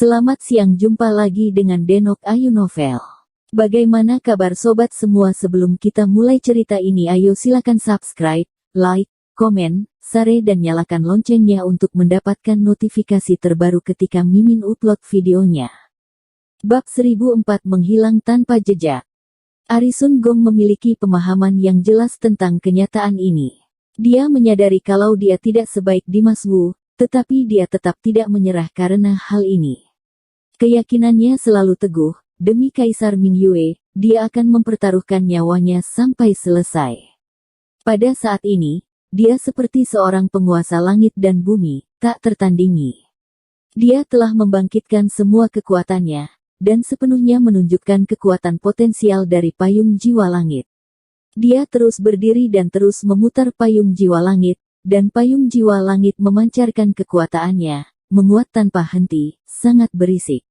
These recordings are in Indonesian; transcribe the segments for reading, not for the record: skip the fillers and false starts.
Selamat siang, jumpa lagi dengan Denok Ayu Novel. Bagaimana kabar sobat semua? Sebelum kita mulai cerita ini, ayo silakan subscribe, like, komen, share dan nyalakan loncengnya untuk mendapatkan notifikasi terbaru ketika Mimin upload videonya. Bab 1004 Menghilang Tanpa Jejak. Ari Sun Gong memiliki pemahaman yang jelas tentang kenyataan ini. Dia menyadari kalau dia tidak sebaik Dimas Wu, tetapi dia tetap tidak menyerah karena hal ini. Keyakinannya selalu teguh, demi Kaisar Mingyue, dia akan mempertaruhkan nyawanya sampai selesai. Pada saat ini, dia seperti seorang penguasa langit dan bumi, tak tertandingi. Dia telah membangkitkan semua kekuatannya, dan sepenuhnya menunjukkan kekuatan potensial dari payung jiwa langit. Dia terus berdiri dan terus memutar payung jiwa langit, dan payung jiwa langit memancarkan kekuatannya, menguat tanpa henti, sangat berisik.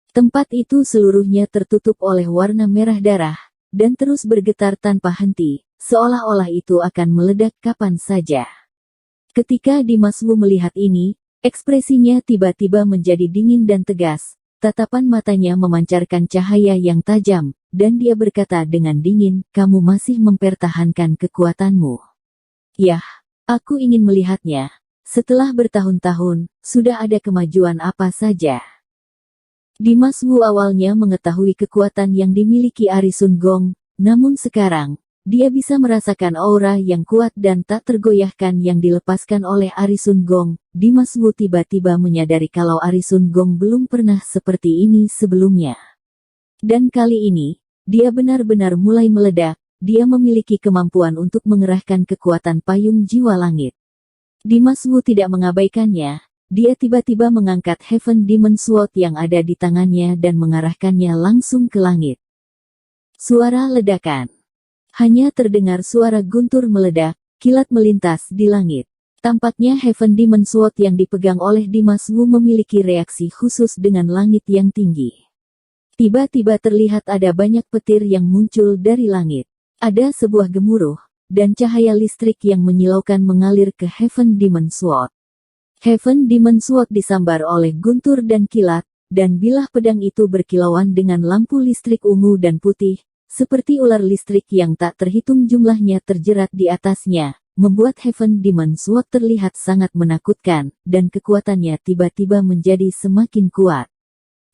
Tempat itu seluruhnya tertutup oleh warna merah darah, dan terus bergetar tanpa henti, seolah-olah itu akan meledak kapan saja. Ketika Dimas Wu melihat ini, ekspresinya tiba-tiba menjadi dingin dan tegas, tatapan matanya memancarkan cahaya yang tajam, dan dia berkata dengan dingin, "Kamu masih mempertahankan kekuatanmu." "Yah, aku ingin melihatnya. Setelah bertahun-tahun, sudah ada kemajuan apa saja?" Dimas Wu awalnya mengetahui kekuatan yang dimiliki Ari Sun Gong, namun sekarang, dia bisa merasakan aura yang kuat dan tak tergoyahkan yang dilepaskan oleh Ari Sun Gong. Dimas Wu tiba-tiba menyadari kalau Ari Sun Gong belum pernah seperti ini sebelumnya. Dan kali ini, dia benar-benar mulai meledak. Dia memiliki kemampuan untuk mengerahkan kekuatan payung jiwa langit. Dimas Wu tidak mengabaikannya. Dia tiba-tiba mengangkat Heaven Demon Sword yang ada di tangannya dan mengarahkannya langsung ke langit. Suara ledakan. Hanya terdengar suara guntur meledak, kilat melintas di langit. Tampaknya Heaven Demon Sword yang dipegang oleh Dimas Wu memiliki reaksi khusus dengan langit yang tinggi. Tiba-tiba terlihat ada banyak petir yang muncul dari langit. Ada sebuah gemuruh, dan cahaya listrik yang menyilaukan mengalir ke Heaven Demon Sword. Heaven Demon Sword disambar oleh guntur dan kilat, dan bilah pedang itu berkilauan dengan lampu listrik ungu dan putih, seperti ular listrik yang tak terhitung jumlahnya terjerat di atasnya, membuat Heaven Demon Sword terlihat sangat menakutkan, dan kekuatannya tiba-tiba menjadi semakin kuat.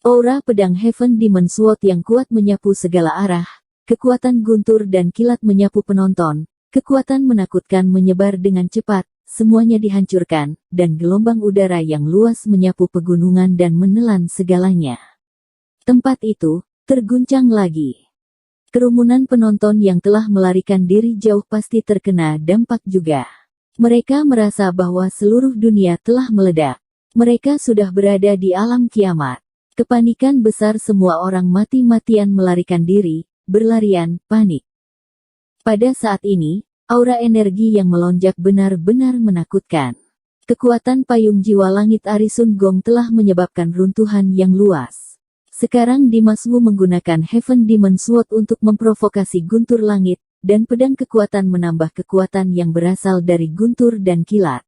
Aura pedang Heaven Demon Sword yang kuat menyapu segala arah, kekuatan guntur dan kilat menyapu penonton, kekuatan menakutkan menyebar dengan cepat. Semuanya dihancurkan, dan gelombang udara yang luas menyapu pegunungan dan menelan segalanya. Tempat itu terguncang lagi. Kerumunan penonton yang telah melarikan diri jauh pasti terkena dampak juga. Mereka merasa bahwa seluruh dunia telah meledak. Mereka sudah berada di alam kiamat. Kepanikan besar, semua orang mati-matian melarikan diri, berlarian, panik. Pada saat ini, aura energi yang melonjak benar-benar menakutkan. Kekuatan payung jiwa langit Ari Sun Gong telah menyebabkan runtuhan yang luas. Sekarang Dimas Wu menggunakan Heaven Demon Sword untuk memprovokasi guntur langit, dan pedang kekuatan menambah kekuatan yang berasal dari guntur dan kilat.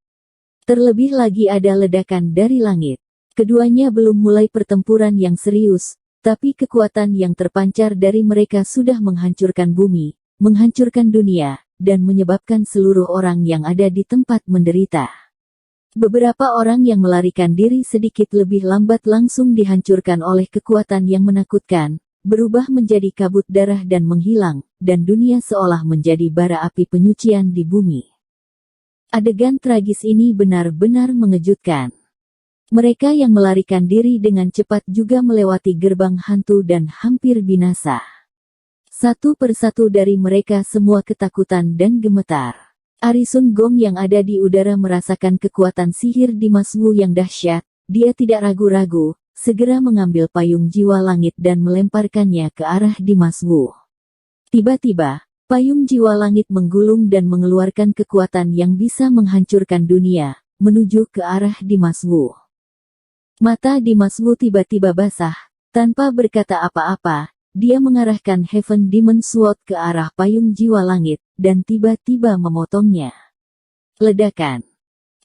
Terlebih lagi ada ledakan dari langit. Keduanya belum mulai pertempuran yang serius, tapi kekuatan yang terpancar dari mereka sudah menghancurkan bumi, menghancurkan dunia, dan menyebabkan seluruh orang yang ada di tempat menderita. Beberapa orang yang melarikan diri sedikit lebih lambat langsung dihancurkan oleh kekuatan yang menakutkan, berubah menjadi kabut darah dan menghilang, dan dunia seolah menjadi bara api penyucian di bumi. Adegan tragis ini benar-benar mengejutkan. Mereka yang melarikan diri dengan cepat juga melewati gerbang hantu dan hampir binasa. Satu persatu dari mereka semua ketakutan dan gemetar. Ari Sun Gong yang ada di udara merasakan kekuatan sihir Dimas Wu yang dahsyat. Dia tidak ragu-ragu, segera mengambil payung jiwa langit dan melemparkannya ke arah Dimas Wu. Tiba-tiba, payung jiwa langit menggulung dan mengeluarkan kekuatan yang bisa menghancurkan dunia, menuju ke arah Dimas Wu. Mata Dimas Wu tiba-tiba basah, tanpa berkata apa-apa. Dia mengarahkan Heaven Demon Sword ke arah payung jiwa langit, dan tiba-tiba memotongnya. Ledakan.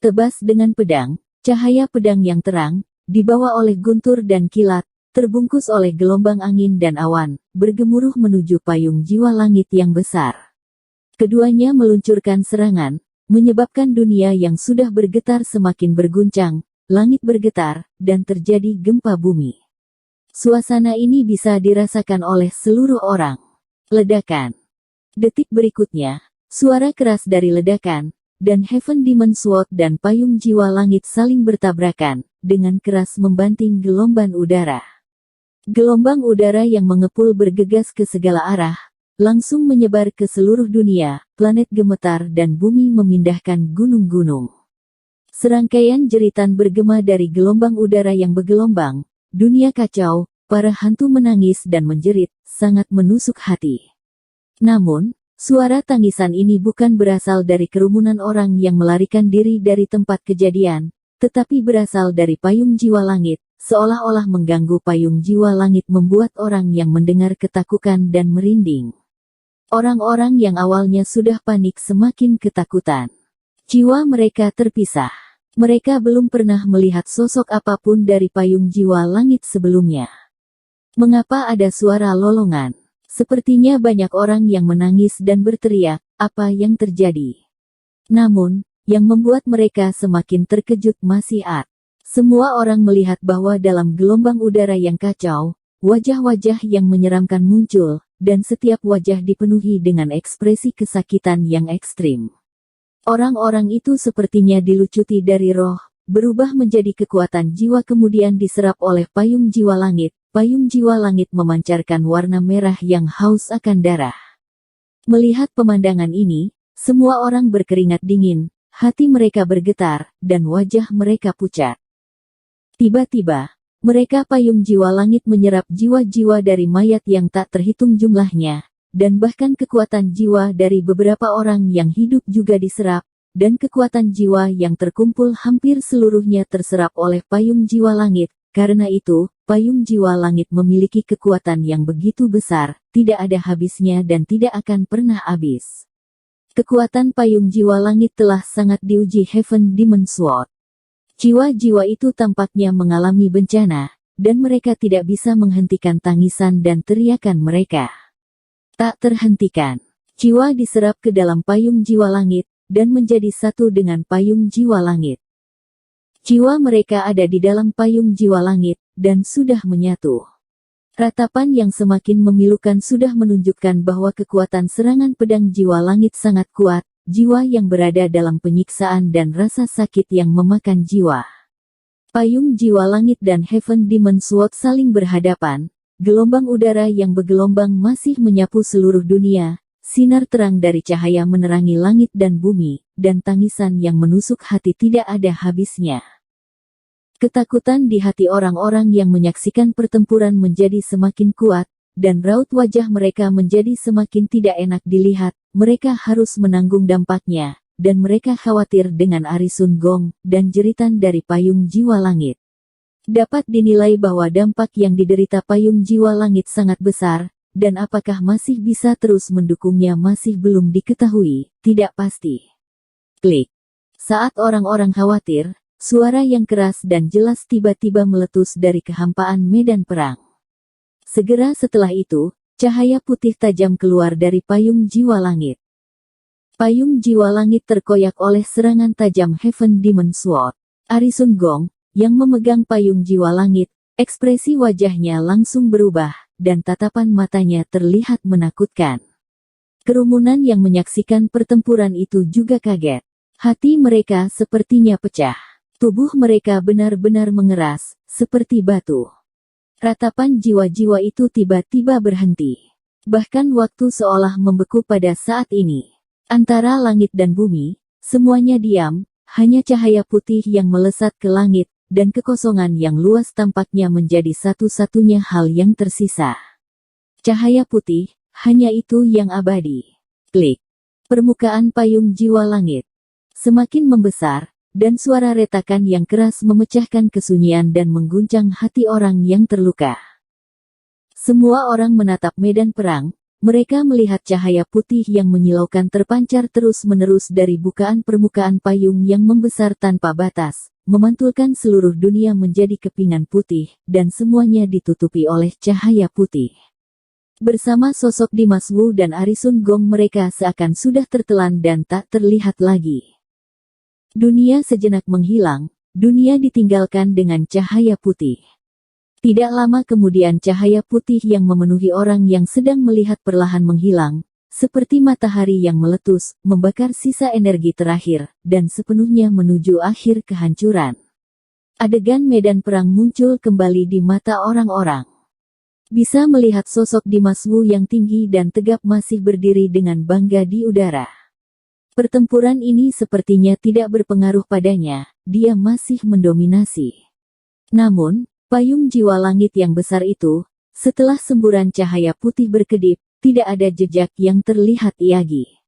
Tebas dengan pedang, cahaya pedang yang terang, dibawa oleh guntur dan kilat, terbungkus oleh gelombang angin dan awan, bergemuruh menuju payung jiwa langit yang besar. Keduanya meluncurkan serangan, menyebabkan dunia yang sudah bergetar semakin berguncang, langit bergetar, dan terjadi gempa bumi. Suasana ini bisa dirasakan oleh seluruh orang. Ledakan. Detik berikutnya, suara keras dari ledakan, dan Heaven Demon Sword dan payung jiwa langit saling bertabrakan, dengan keras membanting gelombang udara. Gelombang udara yang mengepul bergegas ke segala arah, langsung menyebar ke seluruh dunia, planet gemetar dan bumi memindahkan gunung-gunung. Serangkaian jeritan bergema dari gelombang udara yang bergelombang, dunia kacau, para hantu menangis dan menjerit, sangat menusuk hati. Namun, suara tangisan ini bukan berasal dari kerumunan orang yang melarikan diri dari tempat kejadian, tetapi berasal dari payung jiwa langit, seolah-olah mengganggu payung jiwa langit membuat orang yang mendengar ketakutan dan merinding. Orang-orang yang awalnya sudah panik semakin ketakutan. Jiwa mereka terpisah. Mereka belum pernah melihat sosok apapun dari payung jiwa langit sebelumnya. Mengapa ada suara lolongan? Sepertinya banyak orang yang menangis dan berteriak, apa yang terjadi? Namun, yang membuat mereka semakin terkejut masih semua orang melihat bahwa dalam gelombang udara yang kacau, wajah-wajah yang menyeramkan muncul, dan setiap wajah dipenuhi dengan ekspresi kesakitan yang ekstrim. Orang-orang itu sepertinya dilucuti dari roh, berubah menjadi kekuatan jiwa kemudian diserap oleh payung jiwa langit. Payung jiwa langit memancarkan warna merah yang haus akan darah. Melihat pemandangan ini, semua orang berkeringat dingin, hati mereka bergetar, dan wajah mereka pucat. Tiba-tiba, mereka payung jiwa langit menyerap jiwa-jiwa dari mayat yang tak terhitung jumlahnya, dan bahkan kekuatan jiwa dari beberapa orang yang hidup juga diserap, dan kekuatan jiwa yang terkumpul hampir seluruhnya terserap oleh payung jiwa langit. Karena itu, payung jiwa langit memiliki kekuatan yang begitu besar, tidak ada habisnya dan tidak akan pernah habis. Kekuatan payung jiwa langit telah sangat diuji Heaven Demon Sword. Jiwa-jiwa itu tampaknya mengalami bencana, dan mereka tidak bisa menghentikan tangisan dan teriakan mereka. Tak terhentikan, jiwa diserap ke dalam payung jiwa langit, dan menjadi satu dengan payung jiwa langit. Jiwa mereka ada di dalam payung jiwa langit, dan sudah menyatu. Ratapan yang semakin memilukan sudah menunjukkan bahwa kekuatan serangan pedang jiwa langit sangat kuat, jiwa yang berada dalam penyiksaan dan rasa sakit yang memakan jiwa. Payung jiwa langit dan Heaven Demon Sword saling berhadapan, gelombang udara yang bergelombang masih menyapu seluruh dunia, sinar terang dari cahaya menerangi langit dan bumi, dan tangisan yang menusuk hati tidak ada habisnya. Ketakutan di hati orang-orang yang menyaksikan pertempuran menjadi semakin kuat, dan raut wajah mereka menjadi semakin tidak enak dilihat, mereka harus menanggung dampaknya, dan mereka khawatir dengan arisun gong, dan jeritan dari payung jiwa langit. Dapat dinilai bahwa dampak yang diderita payung jiwa langit sangat besar, dan apakah masih bisa terus mendukungnya masih belum diketahui, tidak pasti. Klik. Saat orang-orang khawatir, suara yang keras dan jelas tiba-tiba meletus dari kehampaan medan perang. Segera setelah itu, cahaya putih tajam keluar dari payung jiwa langit. Payung jiwa langit terkoyak oleh serangan tajam Heaven Demon Sword. Arisun Gong, yang memegang payung jiwa langit, ekspresi wajahnya langsung berubah, dan tatapan matanya terlihat menakutkan. Kerumunan yang menyaksikan pertempuran itu juga kaget. Hati mereka sepertinya pecah. Tubuh mereka benar-benar mengeras, seperti batu. Ratapan jiwa-jiwa itu tiba-tiba berhenti. Bahkan waktu seolah membeku pada saat ini. Antara langit dan bumi, semuanya diam, hanya cahaya putih yang melesat ke langit, dan kekosongan yang luas tampaknya menjadi satu-satunya hal yang tersisa. Cahaya putih, hanya itu yang abadi. Klik. Permukaan payung jiwa langit semakin membesar, dan suara retakan yang keras memecahkan kesunyian dan mengguncang hati orang yang terluka. Semua orang menatap medan perang, Mereka melihat cahaya putih yang menyilaukan terpancar terus-menerus dari bukaan permukaan payung yang membesar tanpa batas, memantulkan seluruh dunia menjadi kepingan putih, dan semuanya ditutupi oleh cahaya putih. Bersama sosok Dimas Wu dan Arisun Gong, mereka seakan sudah tertelan dan tak terlihat lagi. Dunia sejenak menghilang, dunia ditinggalkan dengan cahaya putih. Tidak lama kemudian cahaya putih yang memenuhi orang yang sedang melihat perlahan menghilang, seperti matahari yang meletus, membakar sisa energi terakhir, dan sepenuhnya menuju akhir kehancuran. Adegan medan perang muncul kembali di mata orang-orang. Bisa melihat sosok Dimas Wu yang tinggi dan tegap masih berdiri dengan bangga di udara. Pertempuran ini sepertinya tidak berpengaruh padanya, dia masih mendominasi. Namun, payung jiwa langit yang besar itu, setelah semburan cahaya putih berkedip, tidak ada jejak yang terlihat iagi.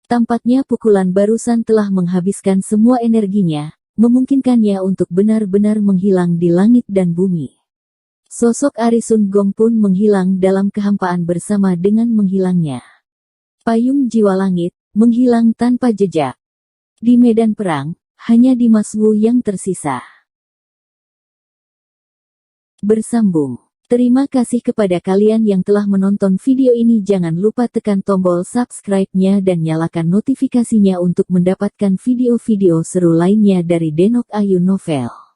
Tampaknya pukulan barusan telah menghabiskan semua energinya, memungkinkannya untuk benar-benar menghilang di langit dan bumi. Sosok Arisun Gong pun menghilang dalam kehampaan bersama dengan menghilangnya. Payung jiwa langit, menghilang tanpa jejak. Di medan perang, hanya Dimas Wu yang tersisa. Bersambung. Terima kasih kepada kalian yang telah menonton video ini. Jangan lupa tekan tombol subscribe-nya dan nyalakan notifikasinya untuk mendapatkan video-video seru lainnya dari Denok Ayu Novel.